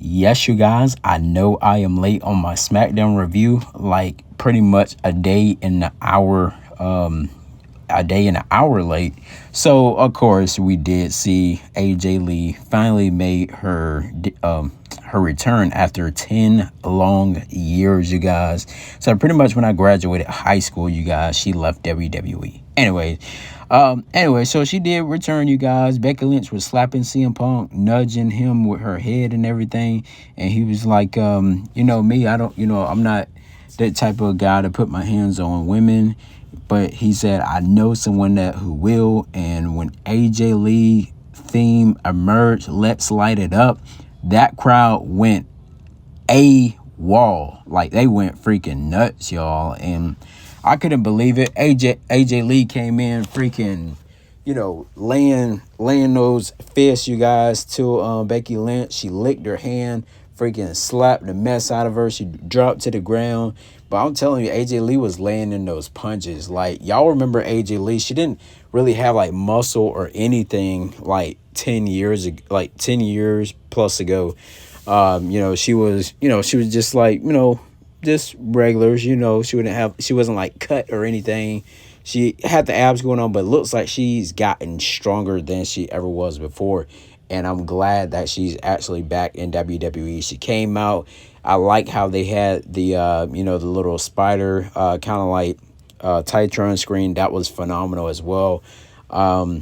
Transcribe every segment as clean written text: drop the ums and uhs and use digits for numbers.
Yes, you guys, I know I am late on my Smackdown review, like pretty much a day and an hour late. So, of course, we did see AJ Lee finally made her return after 10 long years, you guys. So, pretty much when I graduated high school, you guys, she left WWE. Anyway, so she did return, you guys. Becky Lynch was slapping CM Punk, nudging him with her head and everything. And he was like, me, I'm not that type of guy to put my hands on women. But he said, I know someone that who will. And when AJ Lee theme emerged, Let's Light It Up, that crowd went a wall. Like, they went freaking nuts, y'all. And I couldn't believe it. AJ Lee came in freaking, laying those fists, you guys, to Becky Lynch. She licked her hand, freaking slapped the mess out of her. She dropped to the ground. But I'm telling you, AJ Lee was laying in those punches. Like, y'all remember AJ Lee? She didn't really have like muscle or anything like 10 years ago, like 10 years plus ago. She was just like, just regulars, she wasn't like cut or anything. She had the abs going on, but it looks like she's gotten stronger than she ever was before. And I'm glad that she's actually back in WWE. She came out. I like how they had the little spider kind of like Titron screen. That was phenomenal as well. I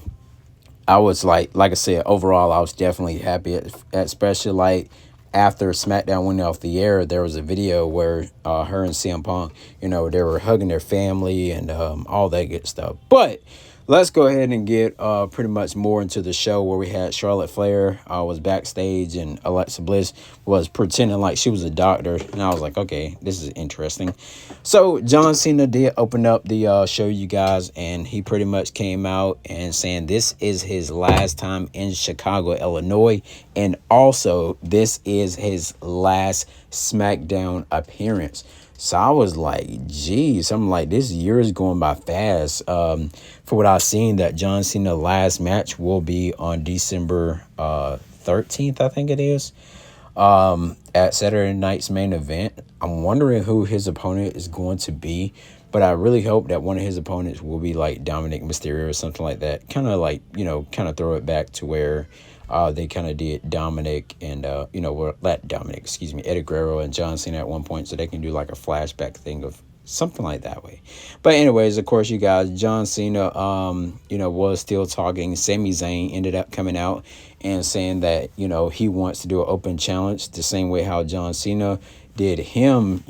was like I said, overall, I was definitely happy, especially like after Smackdown went off the air, there was a video where her and CM Punk, they were hugging their family and all that good stuff. But let's go ahead and get pretty much more into the show, where we had Charlotte Flair was backstage and Alexa Bliss was pretending like she was a doctor. And I was like, okay, this is interesting. So John Cena did open up the show, you guys, and he pretty much came out and saying this is his last time in Chicago, Illinois. And also this is his last SmackDown appearance. So I was like, geez, I'm like, this year is going by fast. For what I've seen, that John Cena last match will be on December 13th, I think it is, at Saturday Night's Main Event. I'm wondering who his opponent is going to be, but I really hope that one of his opponents will be like Dominic Mysterio or something like that. Kind of like, kind of throw it back to where they kind of did Dominic and, Eddie Guerrero and John Cena at one point, so they can do like a flashback thing of something like that way. But anyways, of course, you guys, John Cena, was still talking. Sami Zayn ended up coming out and saying that, he wants to do an open challenge the same way how John Cena did him,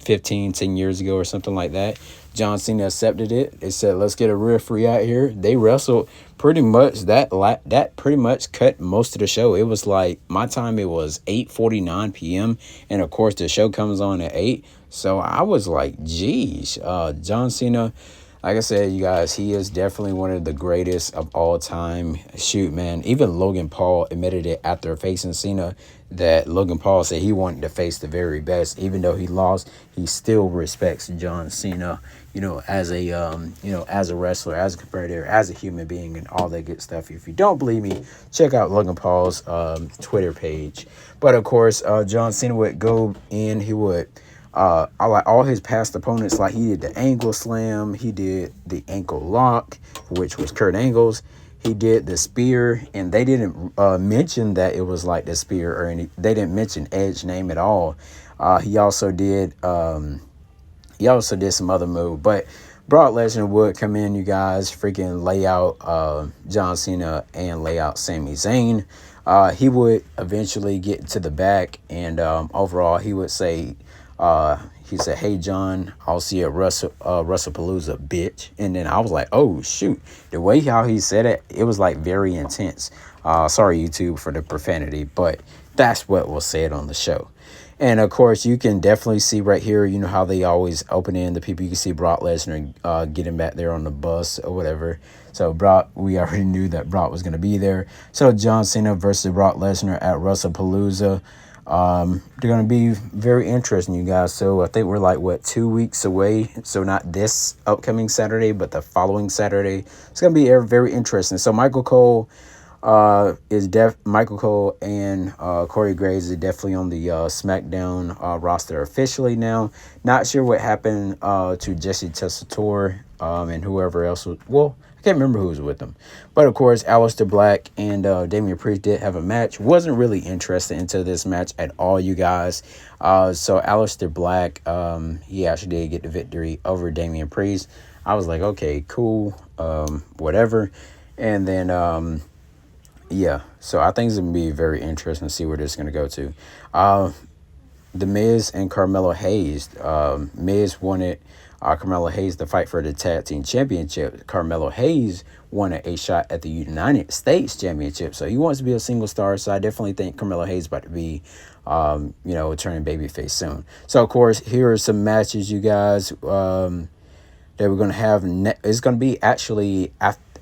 10 years ago or something like that. John Cena accepted it. They said, let's get a referee out here. They wrestled pretty much. That pretty much cut most of the show. It was like, my time, it was 8:49 p.m. And of course, the show comes on at 8. So I was like, geez, John Cena, like I said, you guys, he is definitely one of the greatest of all time. Shoot, man, even Logan Paul admitted it after facing Cena, that Logan Paul said he wanted to face the very best. Even though he lost, he still respects John Cena, as a wrestler, as a competitor, as a human being, and all that good stuff. If you don't believe me, check out Logan Paul's Twitter page. But of course, John Cena would go in. He would I like all his past opponents. Like, he did the angle slam, he did the ankle lock, which was Kurt Angle's. He did the spear, and they didn't mention that it was like the spear or any. They didn't mention Edge's name at all. He also did some other move, but Brock Lesnar would come in, you guys, freaking lay out John Cena and lay out Sami Zayn. He would eventually get to the back, and overall, he would say, he said, "Hey, John, I'll see you at WrestlePalooza, bitch." And then I was like, oh, shoot. The way how he said it, it was like very intense. Sorry, YouTube, for the profanity, but that's what was said on the show. And of course, you can definitely see right here, how they always open in the people. You can see Brock Lesnar getting back there on the bus or whatever. So Brock, we already knew that Brock was going to be there. So John Cena versus Brock Lesnar at WrestlePalooza. They're going to be very interesting, you guys. So I think we're like, 2 weeks away. So not this upcoming Saturday, but the following Saturday. It's going to be very interesting. So Michael Cole is Michael Cole and Corey Graves is definitely on the SmackDown roster officially now. Not sure what happened to Jesse Tessitore and whoever else was. Well, I can't remember who was with them, but of course, Aleister Black and Damian Priest did have a match. Wasn't really interested into this match at all, you guys. So Aleister Black, he actually did get the victory over Damian Priest. I was like, okay, cool, whatever, and then. Yeah, so I think it's going to be very interesting to see where this is going to go to. The Miz and Carmelo Hayes. Miz wanted Carmelo Hayes to fight for the Tag Team Championship. Carmelo Hayes wanted a shot at the United States Championship. So he wants to be a single star. So I definitely think Carmelo Hayes is about to be, turning babyface soon. So, of course, here are some matches, you guys. That we're going to have. It's going to be actually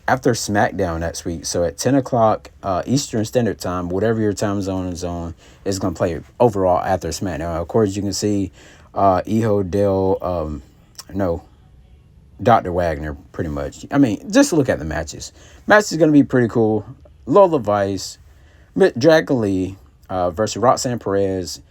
after SmackDown next week. So at 10 o'clock Eastern Standard Time, whatever your time zone is on, is going to play overall after SmackDown. Of course, you can see Dr. Wagner, pretty much. I mean, just look at the matches. Match is going to be pretty cool. Lola Vice, Dragon Lee versus Roxanne Perez,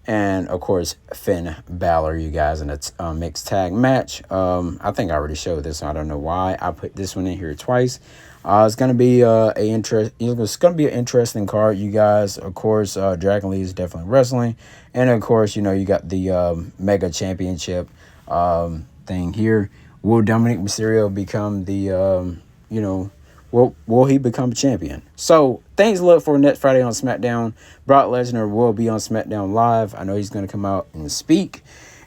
and of course Finn Balor, you guys, in a mixed tag match. I think I already showed this. I don't know why I put this one in here twice. It's gonna be It's gonna be an interesting card, you guys. Of course, Dragon Lee is definitely wrestling, and of course, you got the Mega Championship thing here. Will Dominic Mysterio become the will he become champion? So things to look for next Friday on SmackDown. Brock Lesnar will be on SmackDown Live. I know he's going to come out and speak.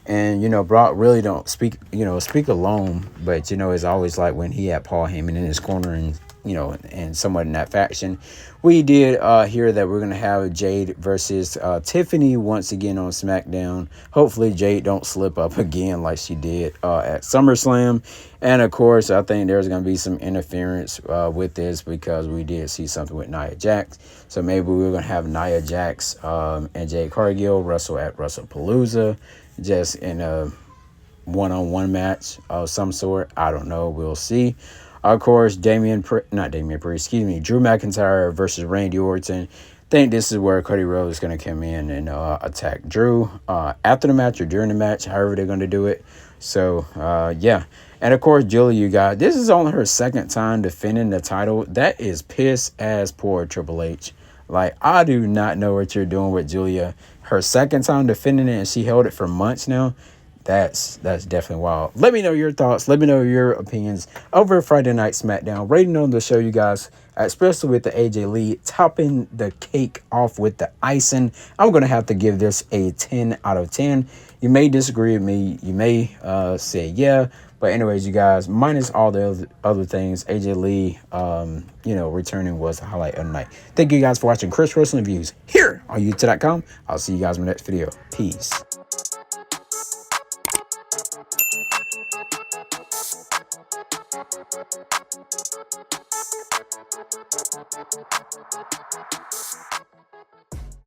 And, Brock really don't speak alone. But, it's always like when he had Paul Heyman in his corner and somewhat in that faction. We did hear that we're going to have Jade versus Tiffany once again on SmackDown. Hopefully Jade don't slip up again like she did at SummerSlam. And, of course, I think there's going to be some interference with this because we did see something with Nia Jax. So maybe we're going to have Nia Jax and Jade Cargill wrestle at WrestlePalooza just in a one-on-one match of some sort. I don't know. We'll see. Of course, Drew McIntyre versus Randy Orton. Think this is where Cody Rhodes is going to come in and attack Drew after the match or during the match, however they're going to do it. So, yeah. And, of course, Julia, you guys, this is only her second time defending the title. That is piss ass poor, Triple H. Like, I do not know what you're doing with Julia. Her second time defending it, and she held it for months now. That's definitely wild. Let me know your thoughts. Let me know your opinions over Friday Night SmackDown. Rating on the show, you guys, especially with the AJ Lee topping the cake off with the icing. I'm going to have to give this a 10 out of 10. You may disagree with me. You may say yeah. But anyways, you guys, minus all the other things, AJ Lee, returning was the highlight of the night. Thank you guys for watching Chris Wrestling Views here on YouTube.com. I'll see you guys in my next video. Peace.